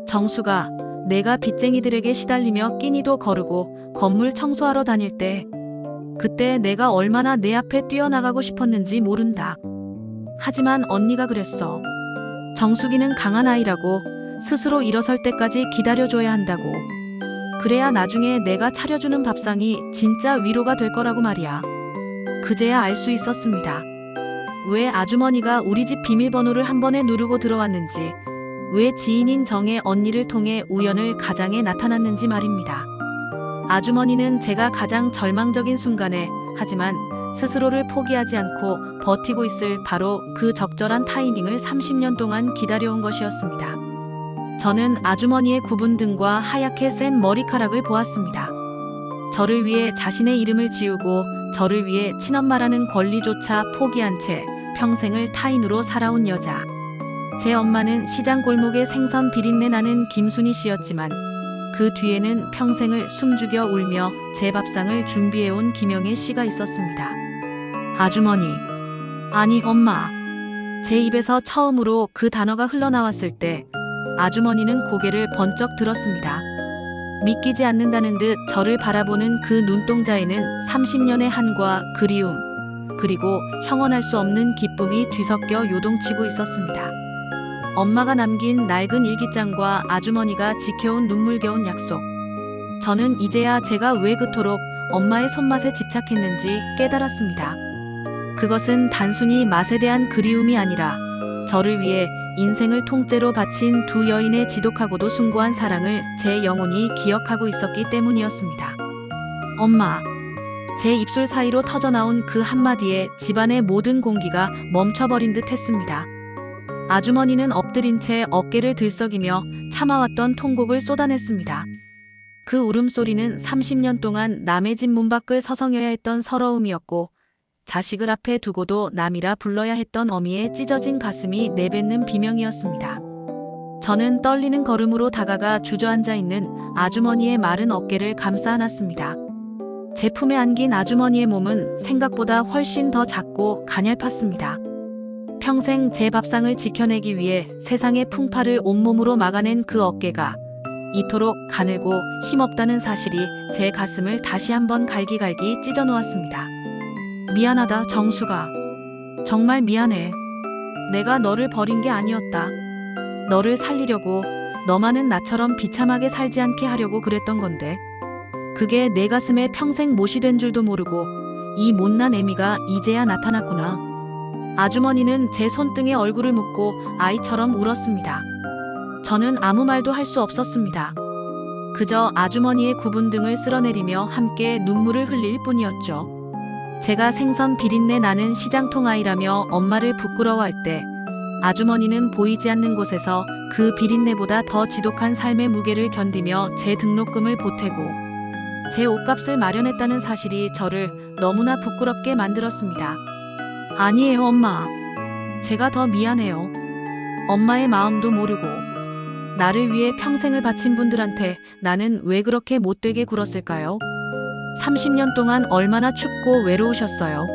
정수가, 내가 빚쟁이들에게 시달리며 끼니도 거르고 건물 청소하러 다닐 때, 그때 내가 얼마나 내 앞에 뛰어나가고 싶었는지 모른다. 하지만 언니가 그랬어. 정수기는 강한 아이라고, 스스로 일어설 때까지 기다려줘야 한다고. 그래야 나중에 내가 차려주는 밥상이 진짜 위로가 될 거라고 말이야. 그제야 알 수 있었습니다. 왜 아주머니가 우리 집 비밀번호를 한 번에 누르고 들어왔는지, 왜 지인인 정의 언니를 통해 우연을 가장에 나타났는지 말입니다. 아주머니는 제가 가장 절망적인 순간에, 하지만 스스로를 포기하지 않고 버티고 있을 바로 그 적절한 타이밍을 30년 동안 기다려온 것이었습니다. 저는 아주머니의 굽은 등과 하얗게 센 머리카락을 보았습니다. 저를 위해 자신의 이름을 지우고 저를 위해 친엄마라는 권리조차 포기한 채 평생을 타인으로 살아온 여자. 제 엄마는 시장 골목에 생선 비린내 나는 김순희 씨였지만 그 뒤에는 평생을 숨죽여 울며 제 밥상을 준비해온 김영애 씨가 있었습니다. 아주머니, 아니 엄마. 제 입에서 처음으로 그 단어가 흘러나왔을 때 아주머니는 고개를 번쩍 들었습니다. 믿기지 않는다는 듯 저를 바라보는 그 눈동자에는 30년의 한과 그리움, 그리고 형언할 수 없는 기쁨이 뒤섞여 요동치고 있었습니다. 엄마가 남긴 낡은 일기장과 아주머니가 지켜온 눈물겨운 약속. 저는 이제야 제가 왜 그토록 엄마의 손맛에 집착했는지 깨달았습니다. 그것은 단순히 맛에 대한 그리움이 아니라 저를 위해 인생을 통째로 바친 두 여인의 지독하고도 숭고한 사랑을 제 영혼이 기억하고 있었기 때문이었습니다. 엄마. 제 입술 사이로 터져나온 그 한마디에 집안의 모든 공기가 멈춰버린 듯 했습니다. 아주머니는 엎드린 채 어깨를 들썩이며 참아왔던 통곡을 쏟아냈습니다. 그 울음소리는 30년 동안 남의 집 문 밖을 서성여야 했던 서러움이었고, 자식을 앞에 두고도 남이라 불러야 했던 어미의 찢어진 가슴이 내뱉는 비명이었습니다. 저는 떨리는 걸음으로 다가가 주저앉아 있는 아주머니의 마른 어깨를 감싸 안았습니다. 제 품에 안긴 아주머니의 몸은 생각보다 훨씬 더 작고 가냘팠습니다. 평생 제 밥상을 지켜내기 위해 세상의 풍파를 온몸으로 막아낸 그 어깨가 이토록 가늘고 힘없다는 사실이 제 가슴을 다시 한번 갈기갈기 찢어놓았습니다. 미안하다, 정수가. 정말 미안해. 내가 너를 버린 게 아니었다. 너를 살리려고, 너만은 나처럼 비참하게 살지 않게 하려고 그랬던 건데, 그게 내 가슴에 평생 못이 된 줄도 모르고 이 못난 애미가 이제야 나타났구나. 아주머니는 제 손등에 얼굴을 묻고 아이처럼 울었습니다. 저는 아무 말도 할 수 없었습니다. 그저 아주머니의 굽은 등을 쓸어내리며 함께 눈물을 흘릴 뿐이었죠. 제가 생선 비린내 나는 시장통 아이라며 엄마를 부끄러워할 때 아주머니는 보이지 않는 곳에서 그 비린내보다 더 지독한 삶의 무게를 견디며 제 등록금을 보태고 제 옷값을 마련했다는 사실이 저를 너무나 부끄럽게 만들었습니다. 아니에요, 엄마. 제가 더 미안해요. 엄마의 마음도 모르고 나를 위해 평생을 바친 분들한테 나는 왜 그렇게 못되게 굴었을까요? 30년 동안 얼마나 춥고 외로우셨어요.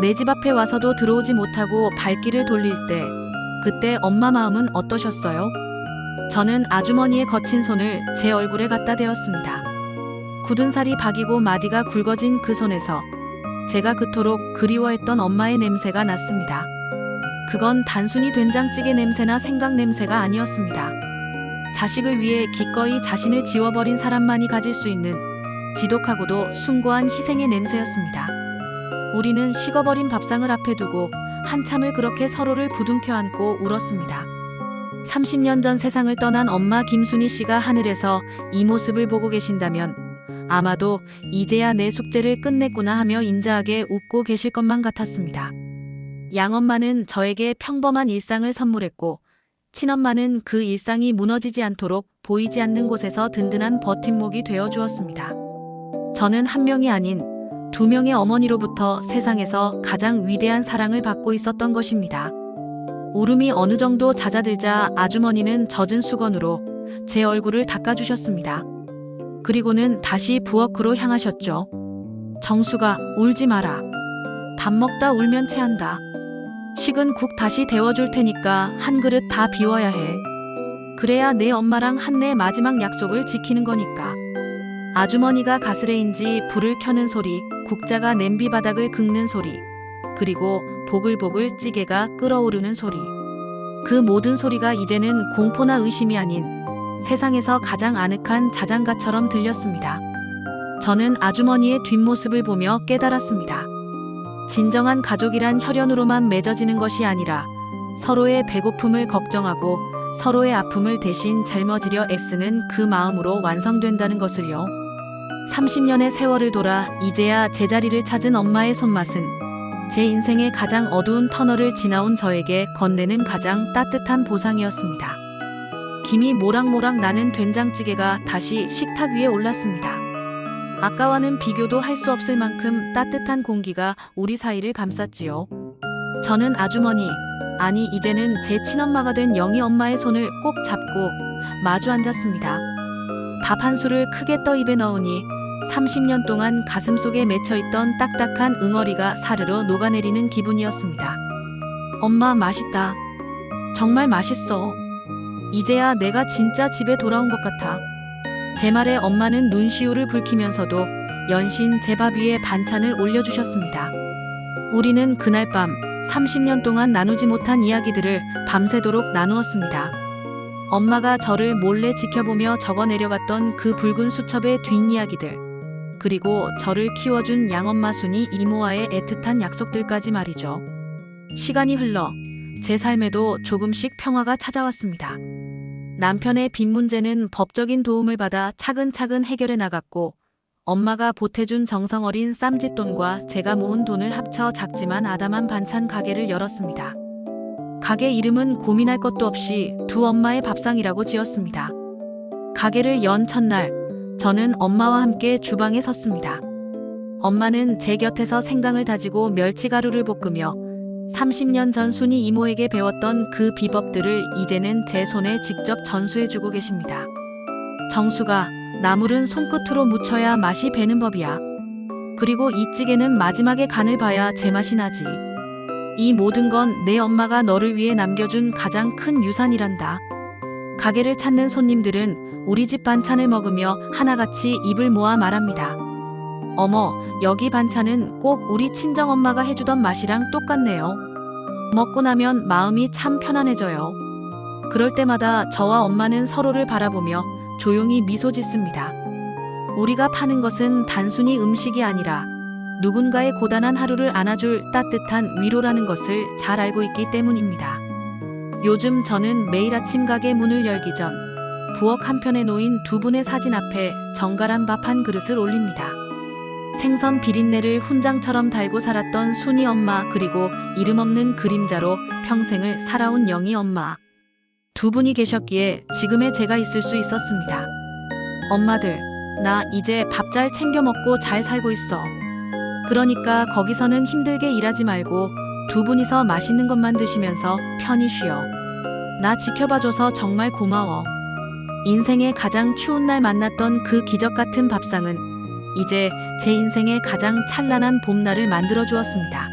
내 집 앞에 와서도 들어오지 못하고 발길을 돌릴 때 그때 엄마 마음은 어떠셨어요? 저는 아주머니의 거친 손을 제 얼굴에 갖다 대었습니다. 굳은 살이 박이고 마디가 굵어진 그 손에서 제가 그토록 그리워했던 엄마의 냄새가 났습니다. 그건 단순히 된장찌개 냄새나 생강 냄새가 아니었습니다. 자식을 위해 기꺼이 자신을 지워버린 사람만이 가질 수 있는 지독하고도 숭고한 희생의 냄새였습니다. 우리는 식어버린 밥상을 앞에 두고 한참을 그렇게 서로를 부둥켜 안고 울었습니다. 30년 전 세상을 떠난 엄마 김순희 씨가 하늘에서 이 모습을 보고 계신다면 아마도 이제야 내 숙제를 끝냈구나 하며 인자하게 웃고 계실 것만 같았습니다. 양엄마는 저에게 평범한 일상을 선물했고 친엄마는 그 일상이 무너지지 않도록 보이지 않는 곳에서 든든한 버팀목이 되어 주었습니다. 저는 한 명이 아닌 두 명의 어머니로부터 세상에서 가장 위대한 사랑을 받고 있었던 것입니다. 울음이 어느 정도 잦아들자 아주머니는 젖은 수건으로 제 얼굴을 닦아주셨습니다. 그리고는 다시 부엌으로 향하셨죠. 정수가, 울지 마라. 밥 먹다 울면 체한다. 식은 국 다시 데워줄 테니까 한 그릇 다 비워야 해. 그래야 내 엄마랑 한내 마지막 약속을 지키는 거니까. 아주머니가 가스레인지 불을 켜는 소리, 국자가 냄비 바닥을 긁는 소리, 그리고 보글보글 찌개가 끓어오르는 소리. 그 모든 소리가 이제는 공포나 의심이 아닌 세상에서 가장 아늑한 자장가처럼 들렸습니다. 저는 아주머니의 뒷모습을 보며 깨달았습니다. 진정한 가족이란 혈연으로만 맺어지는 것이 아니라 서로의 배고픔을 걱정하고 서로의 아픔을 대신 짊어지려 애쓰는 그 마음으로 완성된다는 것을요. 30년의 세월을 돌아 이제야 제자리를 찾은 엄마의 손맛은 제 인생의 가장 어두운 터널을 지나온 저에게 건네는 가장 따뜻한 보상이었습니다. 김이 모락모락 나는 된장찌개가 다시 식탁 위에 올랐습니다. 아까와는 비교도 할 수 없을 만큼 따뜻한 공기가 우리 사이를 감쌌지요. 저는 아주머니, 아니 이제는 제 친엄마가 된 영희 엄마의 손을 꼭 잡고 마주 앉았습니다. 밥 한 술을 크게 떠 입에 넣으니 30년 동안 가슴속에 맺혀있던 딱딱한 응어리가 사르르 녹아내리는 기분이었습니다. 엄마, 맛있다. 정말 맛있어. 이제야 내가 진짜 집에 돌아온 것 같아. 제 말에 엄마는 눈시울을 붉히면서도 연신 제 밥 위에 반찬을 올려주셨습니다. 우리는 그날 밤 30년 동안 나누지 못한 이야기들을 밤새도록 나누었습니다. 엄마가 저를 몰래 지켜보며 적어 내려갔던 그 붉은 수첩의 뒷이야기들, 그리고 저를 키워준 양엄마 순이 이모와의 애틋한 약속들까지 말이죠. 시간이 흘러 제 삶에도 조금씩 평화가 찾아왔습니다. 남편의 빚 문제는 법적인 도움을 받아 차근차근 해결해 나갔고, 엄마가 보태준 정성 어린 쌈짓돈과 제가 모은 돈을 합쳐 작지만 아담한 반찬 가게를 열었습니다. 가게 이름은 고민할 것도 없이 두 엄마의 밥상이라고 지었습니다. 가게를 연 첫날, 저는 엄마와 함께 주방에 섰습니다. 엄마는 제 곁에서 생강을 다지고 멸치가루를 볶으며 30년 전 순이 이모에게 배웠던 그 비법들을 이제는 제 손에 직접 전수해주고 계십니다. 정수가, 나물은 손끝으로 묻혀야 맛이 배는 법이야. 그리고 이 찌개는 마지막에 간을 봐야 제맛이 나지. 이 모든 건 내 엄마가 너를 위해 남겨준 가장 큰 유산이란다. 가게를 찾는 손님들은 우리 집 반찬을 먹으며 하나같이 입을 모아 말합니다. 어머, 여기 반찬은 꼭 우리 친정엄마가 해주던 맛이랑 똑같네요. 먹고 나면 마음이 참 편안해져요. 그럴 때마다 저와 엄마는 서로를 바라보며 조용히 미소 짓습니다. 우리가 파는 것은 단순히 음식이 아니라 누군가의 고단한 하루를 안아줄 따뜻한 위로라는 것을 잘 알고 있기 때문입니다. 요즘 저는 매일 아침 가게 문을 열기 전 부엌 한편에 놓인 두 분의 사진 앞에 정갈한 밥 한 그릇을 올립니다. 생선 비린내를 훈장처럼 달고 살았던 순이 엄마, 그리고 이름 없는 그림자로 평생을 살아온 영희 엄마. 두 분이 계셨기에 지금의 제가 있을 수 있었습니다. 엄마들, 나 이제 밥 잘 챙겨 먹고 잘 살고 있어. 그러니까 거기서는 힘들게 일하지 말고 두 분이서 맛있는 것만 드시면서 편히 쉬어. 나 지켜봐줘서 정말 고마워. 인생의 가장 추운 날 만났던 그 기적 같은 밥상은 이제 제 인생의 가장 찬란한 봄날을 만들어 주었습니다.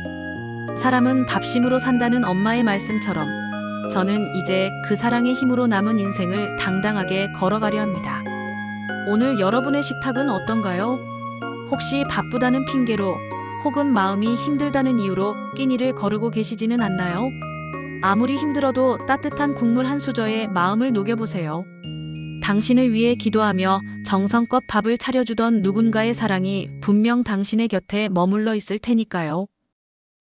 사람은 밥심으로 산다는 엄마의 말씀처럼 저는 이제 그 사랑의 힘으로 남은 인생을 당당하게 걸어가려 합니다. 오늘 여러분의 식탁은 어떤가요? 혹시 바쁘다는 핑계로 혹은 마음이 힘들다는 이유로 끼니를 거르고 계시지는 않나요? 아무리 힘들어도 따뜻한 국물 한 수저에 마음을 녹여보세요. 당신을 위해 기도하며 정성껏 밥을 차려주던 누군가의 사랑이 분명 당신의 곁에 머물러 있을 테니까요.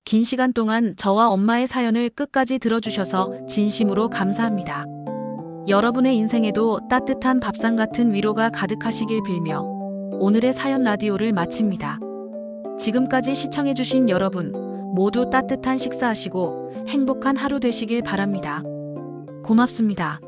긴 시간 동안 저와 엄마의 사연을 끝까지 들어주셔서 진심으로 감사합니다. 여러분의 인생에도 따뜻한 밥상 같은 위로가 가득하시길 빌며 오늘의 사연 라디오를 마칩니다. 지금까지 시청해주신 여러분 모두 따뜻한 식사하시고 행복한 하루 되시길 바랍니다. 고맙습니다.